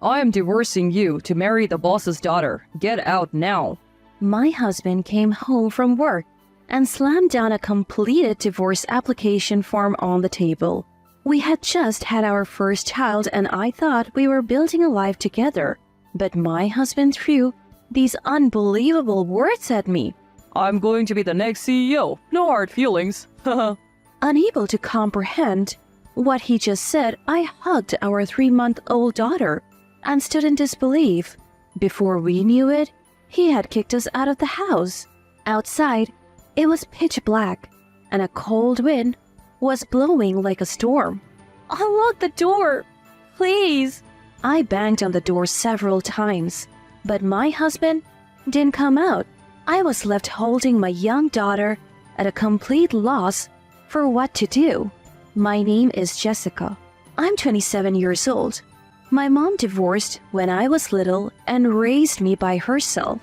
I am divorcing you to marry the boss's daughter. Get out now. My husband came home from work and slammed down a completed divorce application form on the table. We had just had our first child and I thought we were building a life together. But my husband threw these unbelievable words at me. I'm going to be the next CEO. No hard feelings. Unable to comprehend what he just said, I hugged our 3-month-old daughter and stood in disbelief. Before we knew it, he had kicked us out of the house. Outside, it was pitch black, and a cold wind was blowing like a storm. Unlock the door, please. I banged on the door several times, but my husband didn't come out. I was left holding my young daughter at a complete loss for what to do. My name is Jessica. I'm 27 years old. My mom divorced when I was little and raised me by herself.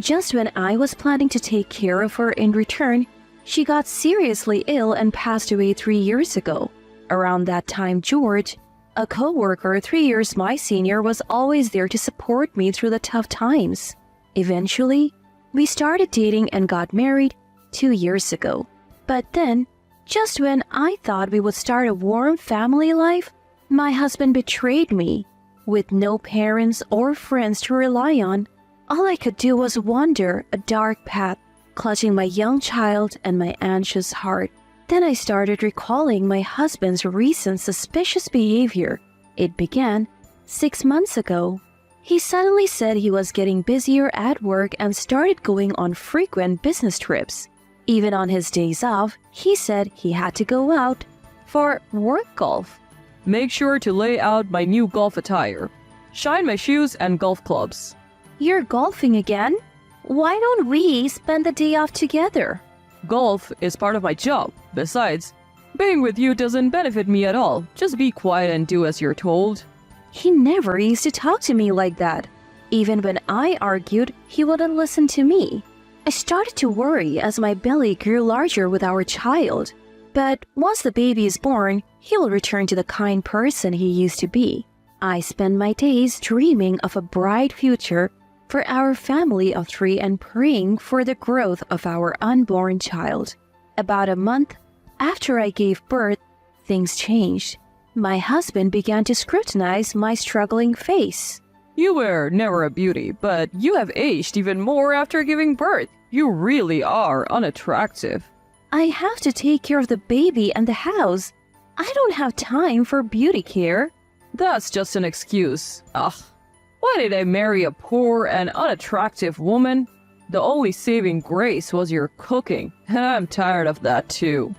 Just when I was planning to take care of her in return, she got seriously ill and passed away 3 years ago. Around that time, George, a co-worker 3 years my senior, was always there to support me through the tough times. Eventually, we started dating and got married 2 years ago. But then, just when I thought we would start a warm family life, my husband betrayed me. With no parents or friends to rely on, all I could do was wander a dark path, clutching my young child and my anxious heart. Then I started recalling my husband's recent suspicious behavior. It began 6 months ago. He suddenly said he was getting busier at work and started going on frequent business trips. Even on his days off, he said he had to go out for work golf. Make sure to lay out my new golf attire. Shine my shoes and golf clubs. You're golfing again? Why don't we spend the day off together? Golf is part of my job. Besides, being with you doesn't benefit me at all. Just be quiet and do as you're told. He never used to talk to me like that. Even when I argued, he wouldn't listen to me. I started to worry as my belly grew larger with our child. But once the baby is born, he will return to the kind person he used to be. I spend my days dreaming of a bright future for our family of 3 and praying for the growth of our unborn child. About a month after I gave birth, things changed. My husband began to scrutinize my struggling face. You were never a beauty, but you have aged even more after giving birth. You really are unattractive. I have to take care of the baby and the house. I don't have time for beauty care. That's just an excuse. Ugh. Why did I marry a poor and unattractive woman? The only saving grace was your cooking, and I'm tired of that too.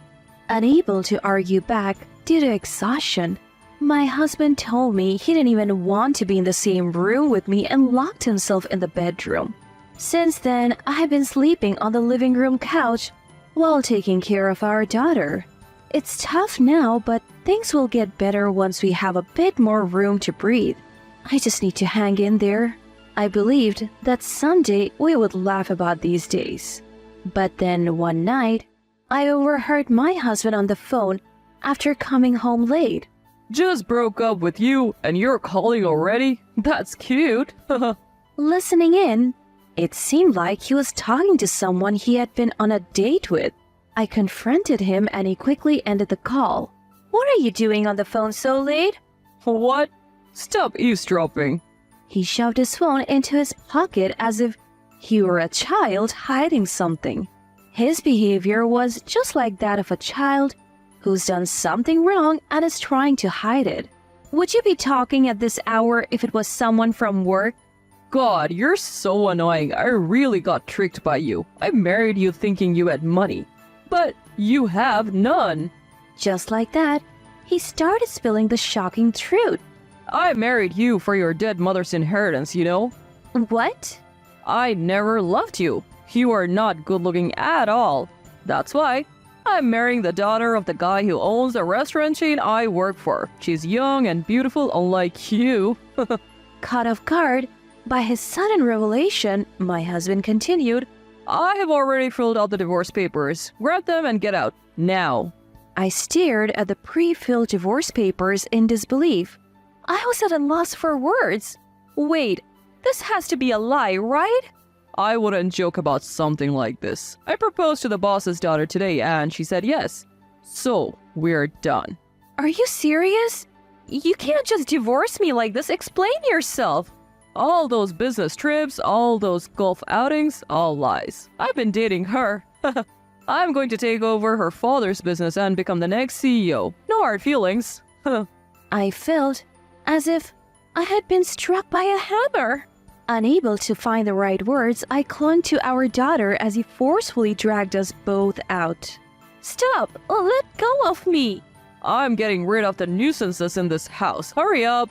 Unable to argue back due to exhaustion, my husband told me he didn't even want to be in the same room with me and locked himself in the bedroom. Since then, I've been sleeping on the living room couch while taking care of our daughter. It's tough now, but things will get better once we have a bit more room to breathe. I just need to hang in there. I believed that someday we would laugh about these days. But then one night, I overheard my husband on the phone after coming home late. Just broke up with you and you're calling already? That's cute. Listening in, it seemed like he was talking to someone he had been on a date with. I confronted him and he quickly ended the call. What are you doing on the phone so late? What? Stop eavesdropping. He shoved his phone into his pocket as if he were a child hiding something. His behavior was just like that of a child who's done something wrong and is trying to hide it. Would you be talking at this hour if it was someone from work? God, you're so annoying. I really got tricked by you. I married you thinking you had money. But you have none. Just like that, he started spilling the shocking truth. I married you for your dead mother's inheritance, you know? What? I never loved you. You are not good looking at all. That's why I'm marrying the daughter of the guy who owns the restaurant chain I work for. She's young and beautiful, unlike you. Caught off guard by his sudden revelation, my husband continued, I have already filled out the divorce papers. Grab them and get out. Now. I stared at the pre-filled divorce papers in disbelief. I was at a loss for words. Wait, this has to be a lie, right? I wouldn't joke about something like this. I proposed to the boss's daughter today and she said yes. So, we're done. Are you serious? You can't just divorce me like this. Explain yourself. All those business trips, all those golf outings, all lies. I've been dating her. I'm going to take over her father's business and become the next CEO. No hard feelings. I felt as if I had been struck by a hammer. Unable to find the right words, I clung to our daughter as he forcefully dragged us both out. Stop! Let go of me! I'm getting rid of the nuisances in this house. Hurry up!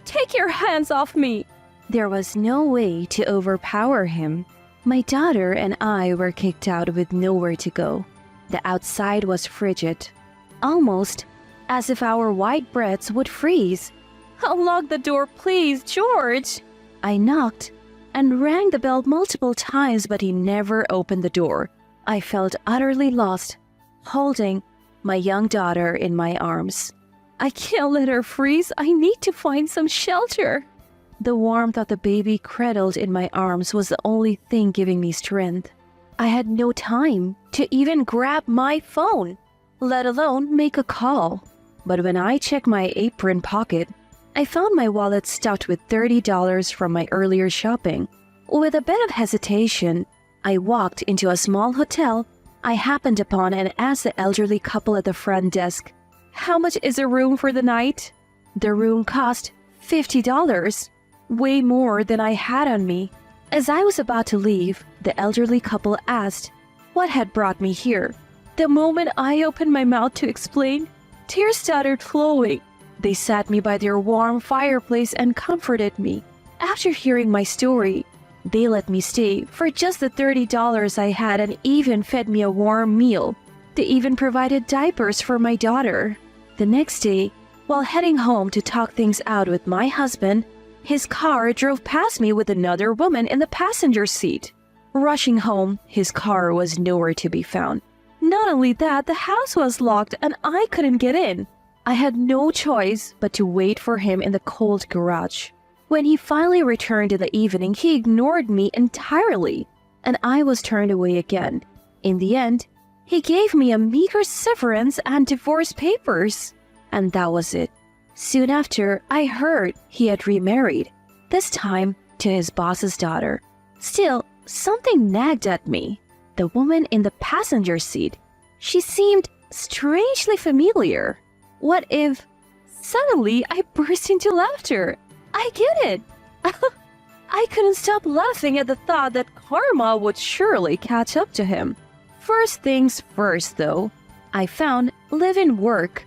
Take your hands off me! There was no way to overpower him. My daughter and I were kicked out with nowhere to go. The outside was frigid, almost as if our white breaths would freeze. Unlock the door, please, George! I knocked and rang the bell multiple times, but he never opened the door. I felt utterly lost, holding my young daughter in my arms. I can't let her freeze. I need to find some shelter. The warmth of the baby cradled in my arms was the only thing giving me strength. I had no time to even grab my phone, let alone make a call. But when I checked my apron pocket, I found my wallet stuffed with $30 from my earlier shopping. With a bit of hesitation, I walked into a small hotel I happened upon and asked the elderly couple at the front desk, "How much is a room for the night?" The room cost $50, way more than I had on me. As I was about to leave, the elderly couple asked what had brought me here. The moment I opened my mouth to explain, tears started flowing. They sat me by their warm fireplace and comforted me. After hearing my story, they let me stay for just the $30 I had and even fed me a warm meal. They even provided diapers for my daughter. The next day, while heading home to talk things out with my husband, his car drove past me with another woman in the passenger seat. Rushing home, his car was nowhere to be found. Not only that, the house was locked and I couldn't get in. I had no choice but to wait for him in the cold garage. When he finally returned in the evening, he ignored me entirely, and I was turned away again. In the end, he gave me a meager severance and divorce papers. And that was it. Soon after, I heard he had remarried, this time to his boss's daughter. Still, something nagged at me. The woman in the passenger seat. She seemed strangely familiar. What if... Suddenly, I burst into laughter. I get it. I couldn't stop laughing at the thought that karma would surely catch up to him. First things first, though, I found live-in work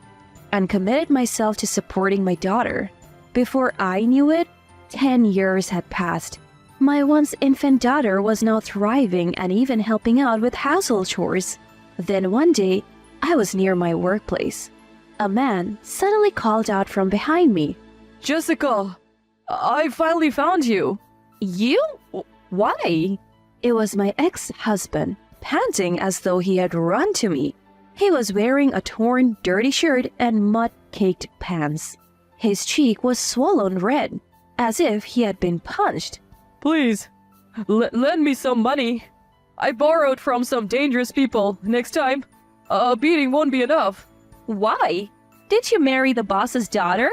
and committed myself to supporting my daughter. Before I knew it, 10 years had passed. My once infant daughter was now thriving and even helping out with household chores. Then one day, I was near my workplace. A man suddenly called out from behind me. Jessica, I finally found you. You? Why? It was my ex-husband, panting as though he had run to me. He was wearing a torn, dirty shirt and mud-caked pants. His cheek was swollen red, as if he had been punched. Please, lend me some money. I borrowed from some dangerous people. Next time, a beating won't be enough. Why? Did you marry the boss's daughter?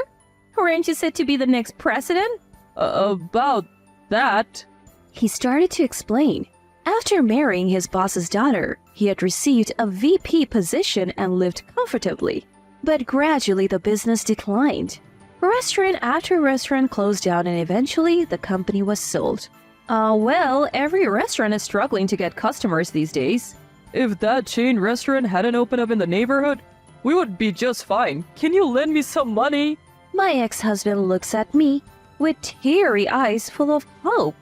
Weren't you said to be the next president? About that... He started to explain. After marrying his boss's daughter, he had received a VP position and lived comfortably. But gradually the business declined. Restaurant after restaurant closed down and eventually the company was sold. Well, every restaurant is struggling to get customers these days. If that chain restaurant hadn't opened up in the neighborhood, we would be just fine. Can you lend me some money? My ex-husband looks at me with teary eyes full of hope.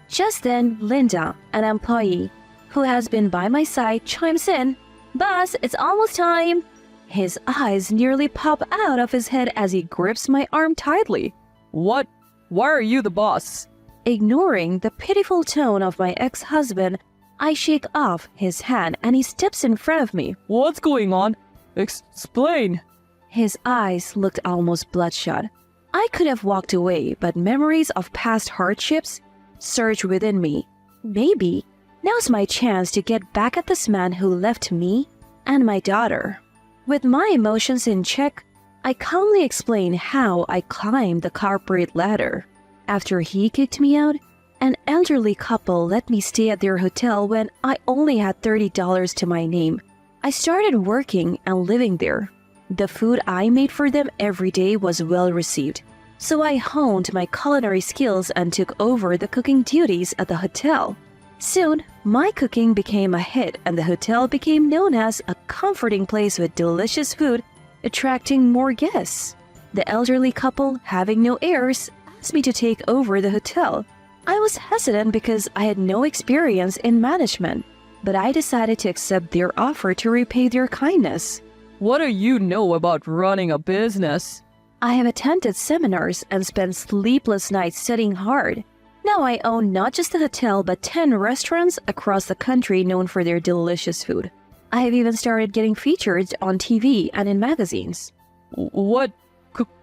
Just then, Linda, an employee who has been by my side, chimes in. "Boss, it's almost time." His eyes nearly pop out of his head as he grips my arm tightly. What? Why are you the boss? Ignoring the pitiful tone of my ex-husband, I shake off his hand and he steps in front of me. What's going on? Explain. His eyes looked almost bloodshot. I could have walked away, but memories of past hardships surged within me. Maybe now's my chance to get back at this man who left me and my daughter. With my emotions in check, I calmly explained how I climbed the corporate ladder. After he kicked me out, an elderly couple let me stay at their hotel when I only had $30 to my name. I started working and living there. The food I made for them every day was well received, so I honed my culinary skills and took over the cooking duties at the hotel. Soon, my cooking became a hit and the hotel became known as a comforting place with delicious food, attracting more guests. The elderly couple, having no heirs, asked me to take over the hotel. I was hesitant because I had no experience in management, but I decided to accept their offer to repay their kindness. What do you know about running a business? I have attended seminars and spent sleepless nights studying hard. Now I own not just the hotel but 10 restaurants across the country known for their delicious food. I have even started getting featured on TV and in magazines. What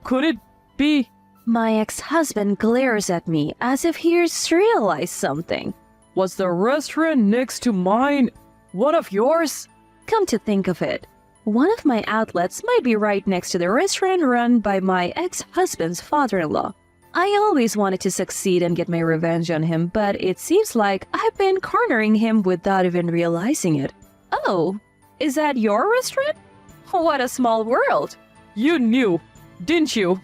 could it be? My ex-husband glares at me as if he's realized something. Was the restaurant next to mine one of yours? Come to think of it, one of my outlets might be right next to the restaurant run by my ex-husband's father-in-law. I always wanted to succeed and get my revenge on him, but it seems like I've been cornering him without even realizing it. Oh, is that your restaurant? What a small world. You knew, didn't you?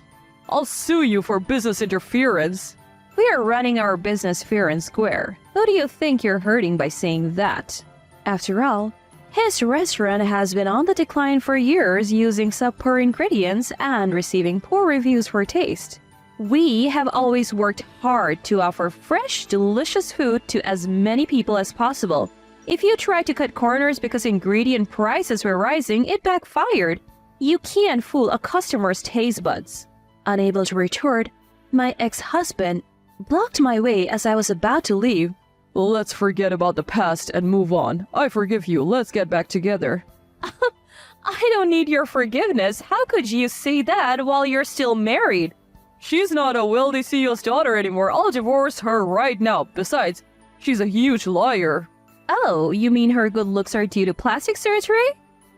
I'll sue you for business interference. We are running our business fair and square. Who do you think you're hurting by saying that? After all, his restaurant has been on the decline for years, using subpar ingredients and receiving poor reviews for taste. We have always worked hard to offer fresh, delicious food to as many people as possible. If you tried to cut corners because ingredient prices were rising, it backfired. You can't fool a customer's taste buds. Unable to retort, my ex-husband blocked my way as I was about to leave. Let's forget about the past and move on. I forgive you. Let's get back together. I don't need your forgiveness. How could you say that while you're still married? She's not a wealthy CEO's daughter anymore. I'll divorce her right now. Besides, she's a huge liar. Oh, you mean her good looks are due to plastic surgery?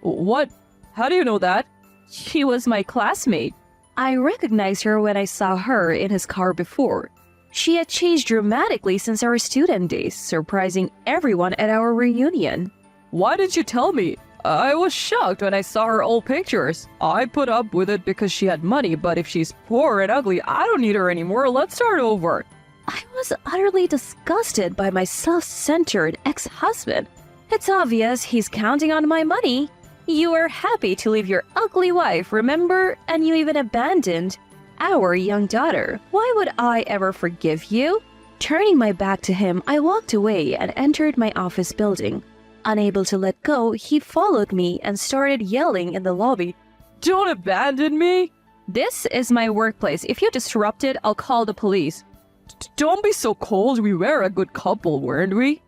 What? How do you know that? She was my classmate. I recognized her when I saw her in his car before. She had changed dramatically since our student days, surprising everyone at our reunion. Why didn't you tell me? I was shocked when I saw her old pictures. I put up with it because she had money, but if she's poor and ugly, I don't need her anymore. Let's start over. I was utterly disgusted by my self-centered ex-husband. It's obvious he's counting on my money. You were happy to leave your ugly wife, remember? And you even abandoned our young daughter. Why would I ever forgive you? Turning my back to him, I walked away and entered my office building. Unable to let go, he followed me and started yelling in the lobby. Don't abandon me! This is my workplace. If you disrupt it, I'll call the police. Don't be so cold. We were a good couple, weren't we?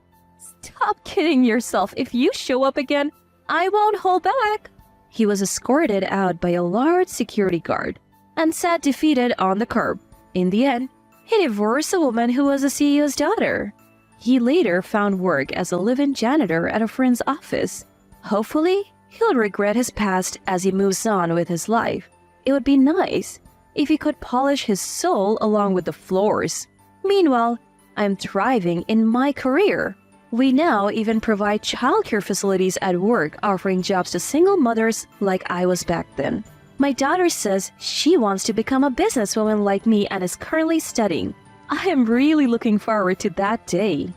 Stop kidding yourself. If you show up again, I won't hold back. He was escorted out by a large security guard and sat defeated on the curb. In the end, he divorced a woman who was a CEO's daughter. He later found work as a live-in janitor at a friend's office. Hopefully, he'll regret his past as he moves on with his life. It would be nice if he could polish his soul along with the floors. Meanwhile, I'm thriving in my career. We now even provide childcare facilities at work, offering jobs to single mothers like I was back then. My daughter says she wants to become a businesswoman like me and is currently studying. I am really looking forward to that day.